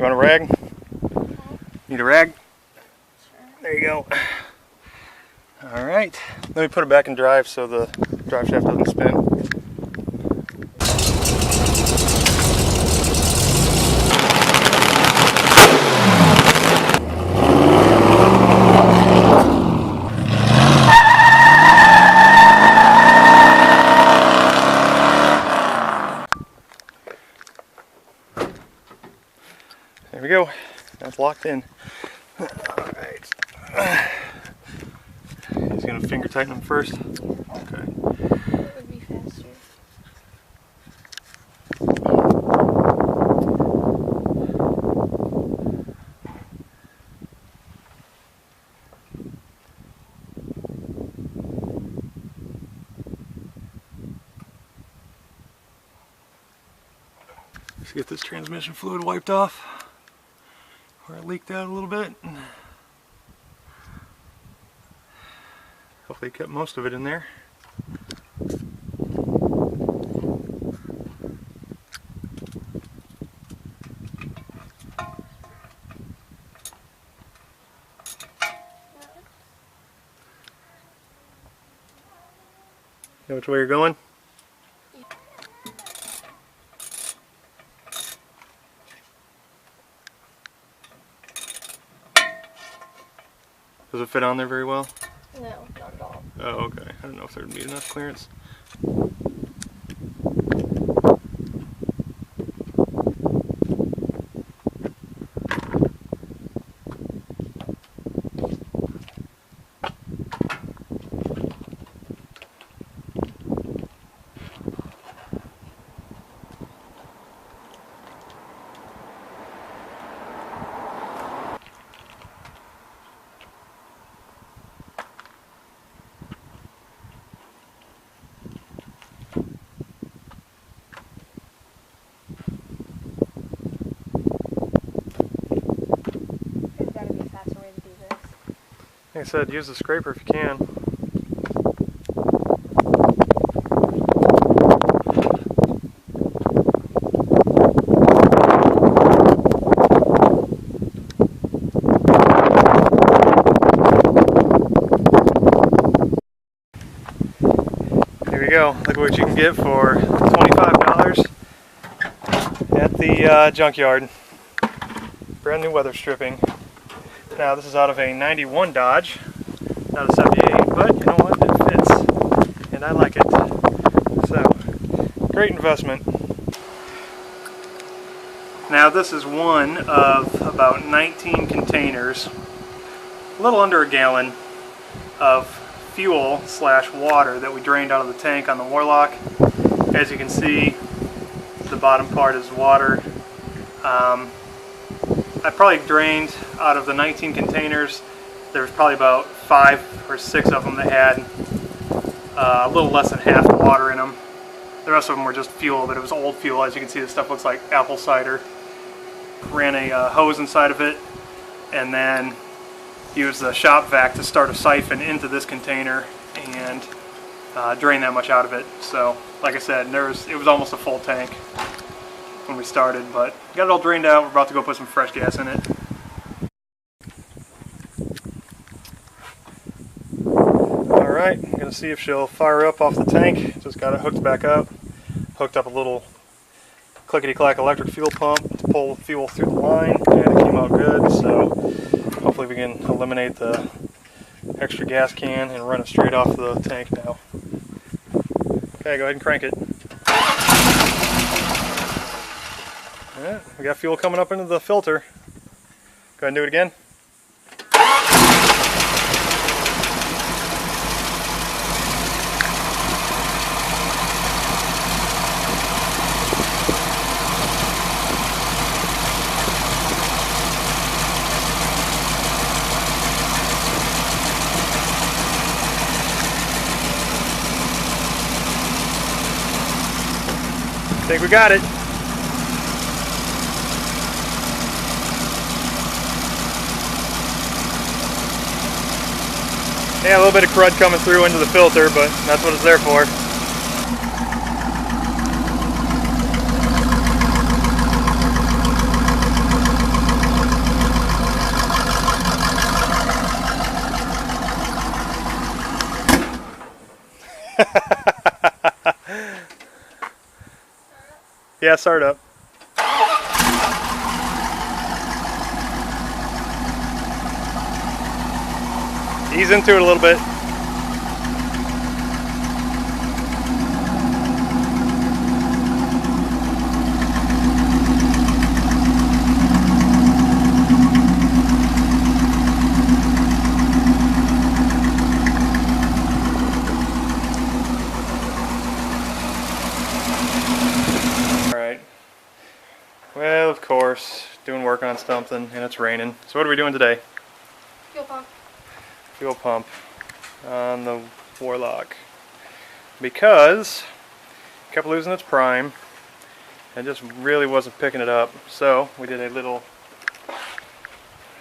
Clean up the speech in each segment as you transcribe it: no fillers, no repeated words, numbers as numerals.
want a rag? Need a rag? Sure. There you go. Alright, let me put it back in drive so the drive shaft doesn't spin. There we go. That's locked in. Alright. He's going to finger tighten them first. Okay. That would be faster. Let's get this transmission fluid wiped off where it leaked out a little bit. Hopefully kept most of it in there. You know which way you're going? Does it fit on there very well? No, not at all. Oh, okay. I don't know if there would be enough clearance. Like I said, use the scraper if you can. There you go. Look what you can get for $25 at the junkyard. Brand new weather stripping. Now this is out of a 91 Dodge, not a 78, but you know what, it fits, and I like it. So, great investment. Now this is one of about 19 containers, a little under a gallon, of fuel / water that we drained out of the tank on the Warlock. As you can see, the bottom part is water. I probably drained out of the 19 containers, there was probably about 5 or 6 of them that had a little less than half the water in them. The rest of them were just fuel, but it was old fuel. As you can see, this stuff looks like apple cider. Ran a hose inside of it, and then used the shop vac to start a siphon into this container and drain that much out of it. So, like I said, it was almost a full tank when we started, but got it all drained out. We're about to go put some fresh gas in it. Alright, I'm going to see if she'll fire up off the tank. Just got it hooked back up. Hooked up a little clickety-clack electric fuel pump to pull fuel through the line, and it came out good, so hopefully we can eliminate the extra gas can and run it straight off the tank now. Okay, go ahead and crank it. Yeah, we got fuel coming up into the filter. Go ahead and do it again. I think we got it. Yeah, a little bit of crud coming through into the filter, but that's what it's there for. Yeah, start up. Ease into it a little bit. Alright. Well, of course, doing work on something and it's raining. So what are we doing today? Fuel pump. Fuel pump on the Warlock. Because it kept losing its prime and just really wasn't picking it up. So we did a little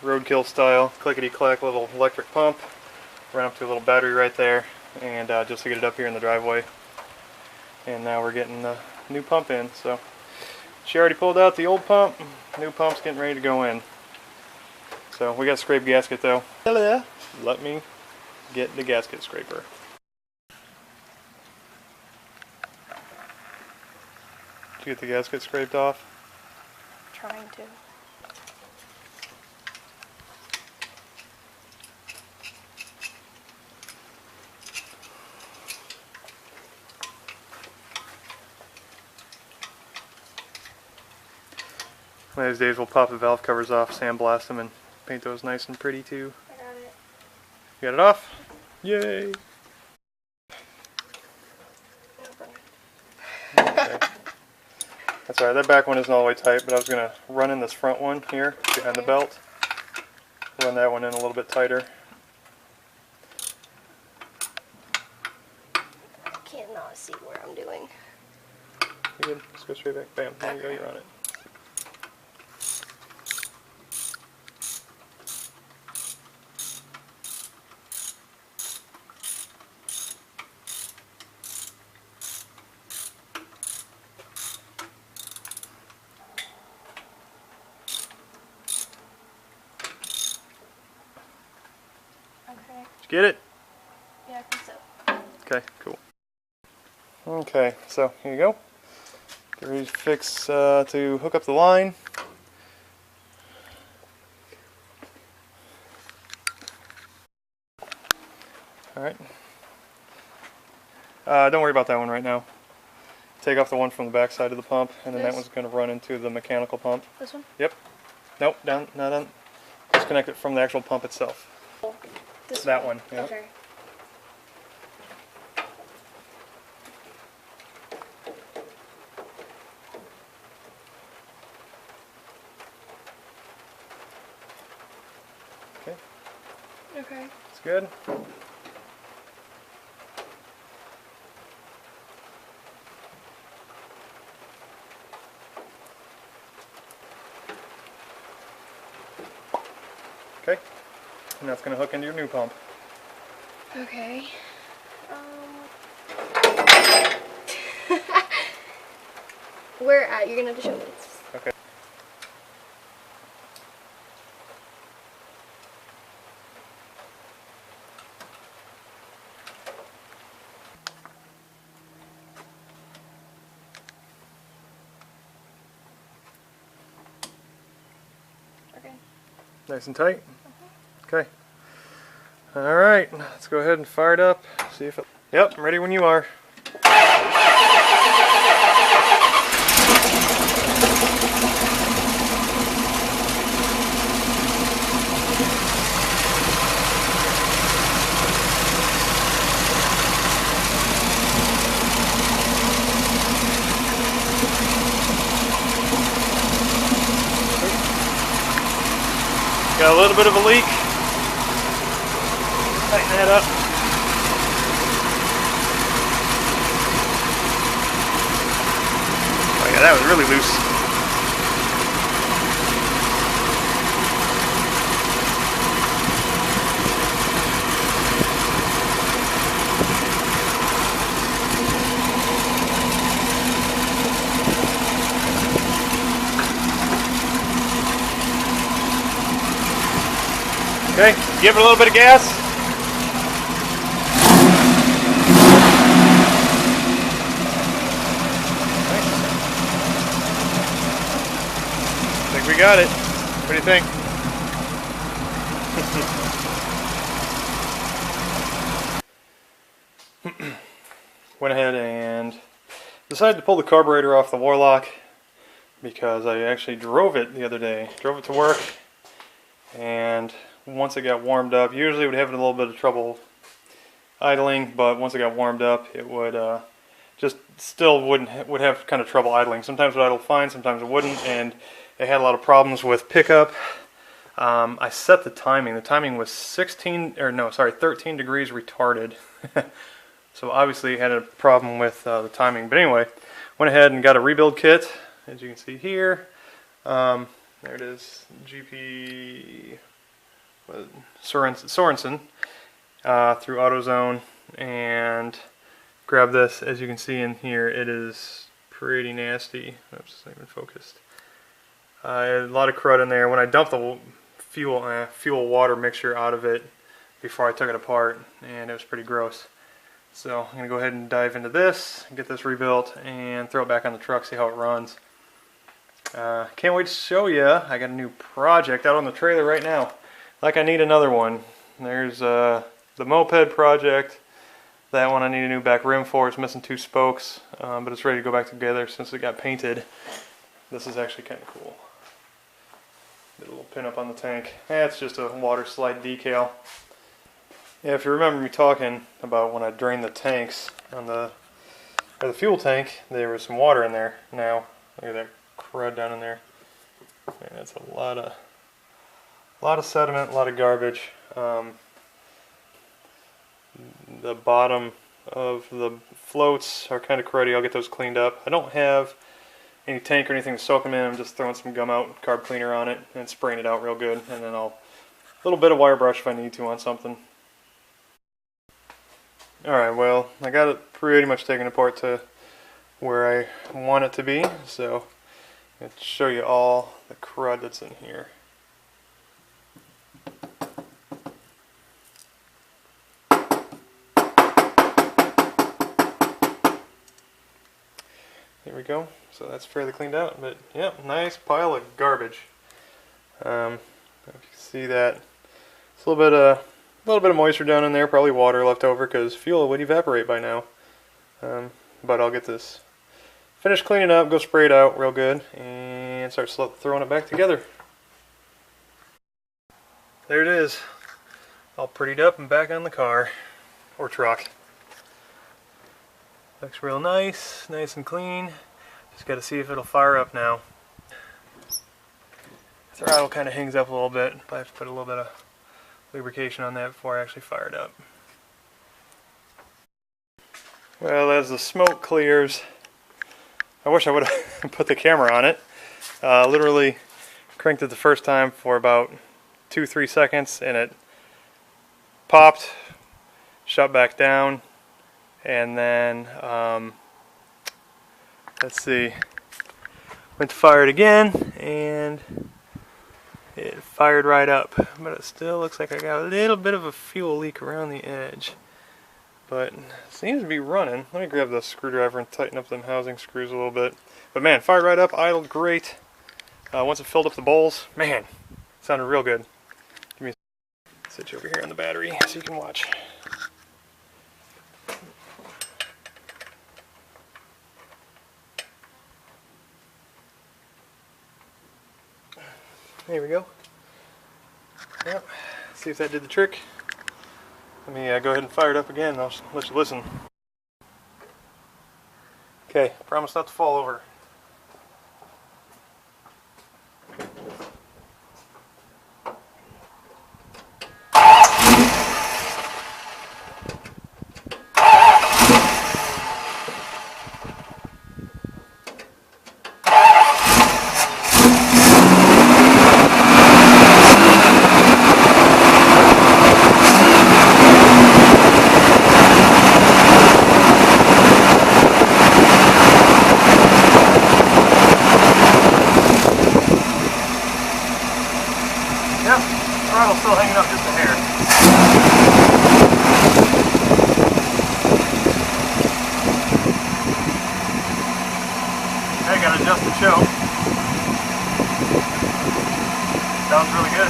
roadkill style clickety-clack little electric pump. Ran up to a little battery right there and just to get it up here in the driveway. And now we're getting the new pump in. So she already pulled out the old pump. New pump's getting ready to go in. So we got a scrape gasket though. Let me get the gasket scraper. Did you get the gasket scraped off? Trying to. One of these days we'll pop the valve covers off, sandblast them, and paint those nice and pretty too. I got it. You got it off? Yay! Okay. That's alright, that back one isn't all the way tight, but I was going to run in this front one here, behind the belt. Run that one in a little bit tighter. I can't not see where I'm doing. You good? Just go straight back. Bam, there you go, you're on it. Okay. Did you get it? Yeah, I think so. Okay, cool. Okay, so here you go. Get ready to fix to hook up the line. Alright. Don't worry about that one right now. Take off the one from the back side of the pump, and then that one's going to run into the mechanical pump. This one? Yep. Nope, down, not done. Disconnect it from the actual pump itself. This That one, yeah. Okay. Okay, Okay. it's good. Okay, and that's going to hook into your new pump. Okay. Where at? You're gonna have to show me this. Okay. Okay. Nice and tight? Okay. Alright, let's go ahead and fire it up. See if it... Yep, I'm ready when you are. Got a little bit of a leak. Tighten that up. Oh yeah, that was really loose. Okay, give it a little bit of gas. got it. What do you think? Went ahead and decided to pull the carburetor off the Warlock because I actually drove it the other day. Drove it to work, and once it got warmed up, usually it would have a little bit of trouble idling, but once it got warmed up, it would just still would have kind of trouble idling. Sometimes it would idle fine, sometimes it wouldn't, and it had a lot of problems with pickup. I set the timing. The timing was 13 degrees retarded. So obviously it had a problem with the timing. But anyway, went ahead and got a rebuild kit, as you can see here. There it is, GP Sorensen through AutoZone, and grab this. As you can see in here, it is pretty nasty. Oops, it's not even focused. A lot of crud in there. When I dumped the fuel water mixture out of it before I took it apart, and it was pretty gross. So I'm going to go ahead and dive into this, get this rebuilt, and throw it back on the truck, see how it runs. Can't wait to show you. I got a new project out on the trailer right now. Like, I need another one. There's the moped project. That one I need a new back rim for. It's missing 2 spokes, but it's ready to go back together since it got painted. This is actually kind of cool. Did a little pin up on the tank. It's just a water slide decal. Yeah, if you remember me talking about when I drained the tanks on the fuel tank, there was some water in there. Now look at that crud down in there. Man, that's a lot of sediment, a lot of garbage. The bottom of the floats are kind of cruddy. I'll get those cleaned up. I don't have any tank or anything to soak them in. I'm just throwing some gum out, carb cleaner on it, and spraying it out real good. And then a little bit of wire brush if I need to on something. Alright, well, I got it pretty much taken apart to where I want it to be, so I'm going to show you all the crud that's in here. There we go. So that's fairly cleaned out, but yeah, nice pile of garbage. If you can see that, it's a little bit of moisture down in there, probably water left over because fuel would evaporate by now. But I'll get this finished cleaning up, go spray it out real good, and start throwing it back together. There it is, all prettied up and back on the car or truck. Looks real nice and clean. Just got to see if it'll fire up now. Throttle kind of hangs up a little bit, but I have to put a little bit of lubrication on that before I actually fire it up. Well, as the smoke clears, I wish I would have put the camera on it. Literally cranked it the first time for about 2-3 seconds, and it popped, shut back down, and then let's see, went to fire it again, and it fired right up, but it still looks like I got a little bit of a fuel leak around the edge, but it seems to be running. Let me grab the screwdriver and tighten up them housing screws a little bit. But man, fired right up, idled great. Once it filled up the bowls, man, sounded real good. Give me a sit you over here on the battery so you can watch. There we go. Yep. See if that did the trick. Let me go ahead and fire it up again, and I'll let you listen. Okay, promise not to fall over. Yep, throttle's still hanging up just a hair. I gotta adjust the choke. Sounds really good.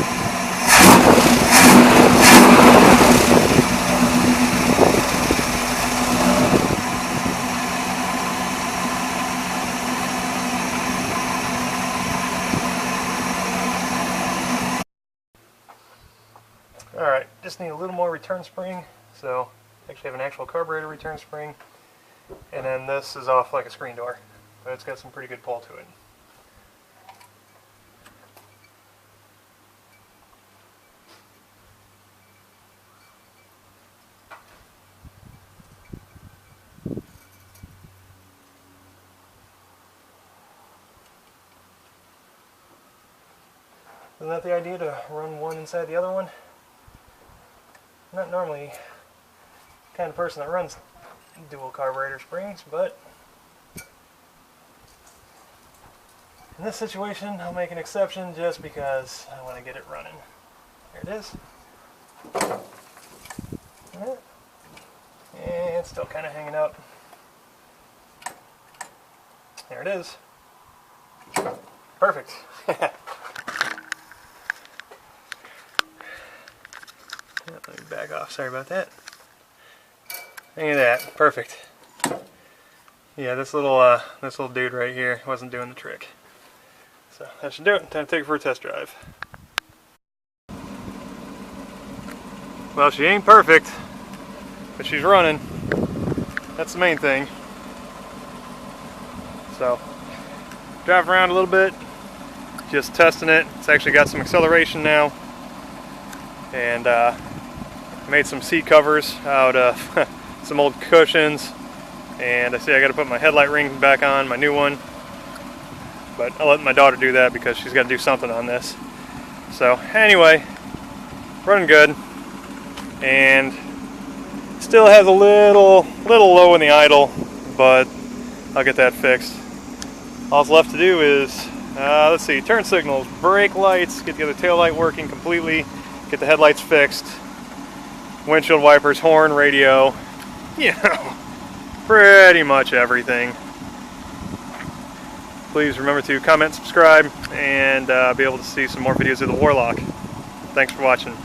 Alright, just need a little more return spring. So, actually have an actual carburetor return spring. And then this is off like a screen door. But it's got some pretty good pull to it. Isn't that the idea, to run one inside the other one? I'm not normally the kind of person that runs dual carburetor springs, but in this situation I'll make an exception just because I want to get it running. There it is. And it's still kind of hanging up. There it is. Perfect. Let me back off, sorry about that. Look at that, perfect. Yeah, this little dude right here wasn't doing the trick. So that should do it. Time to take it for a test drive. Well, she ain't perfect, but she's running. That's the main thing. So, drive around a little bit, just testing it. It's actually got some acceleration now. And made some seat covers out of some old cushions, and I see I got to put my headlight ring back on, my new one, but I'll let my daughter do that because she's got to do something on this. So anyway, running good, and still has a little low in the idle, but I'll get that fixed. All that's left to do is let's see, turn signals, brake lights, get the other tail light working completely, get the headlights fixed, windshield wipers, horn, radio, you know, pretty much everything. Please remember to comment, subscribe, and be able to see some more videos of the Warlock. Thanks for watching.